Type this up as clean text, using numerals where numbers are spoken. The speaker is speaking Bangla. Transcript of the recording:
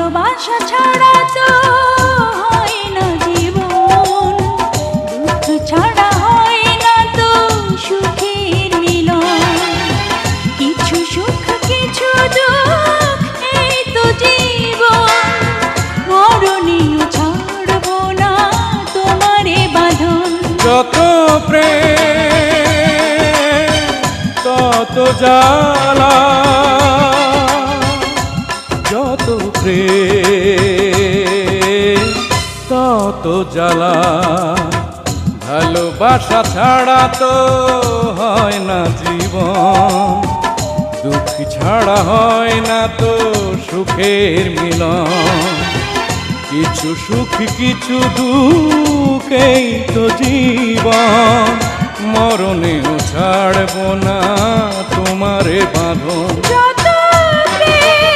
ভালোবাসা ছাড়া তো হয় না জীবন, দুঃখ ছাড়া হয় না তো সুখের মিলন। কিছু সুখ কিছু দুঃখ এই তো জীবন, মরণেও ছাড়বো না তোমারে বাঁধন। যত প্রেম তত জ্বালা, যত প্রেম তত জ্বালা। ভালোবাসা ছাড়া তো হয় না জীবন, দুঃখ ছাড়া হয় না তো সুখের মিলন। কিছু সুখ কিছু দুঃখেই তো জীবন, মরণেও ছাড়ব না তোমারে বাঁধন।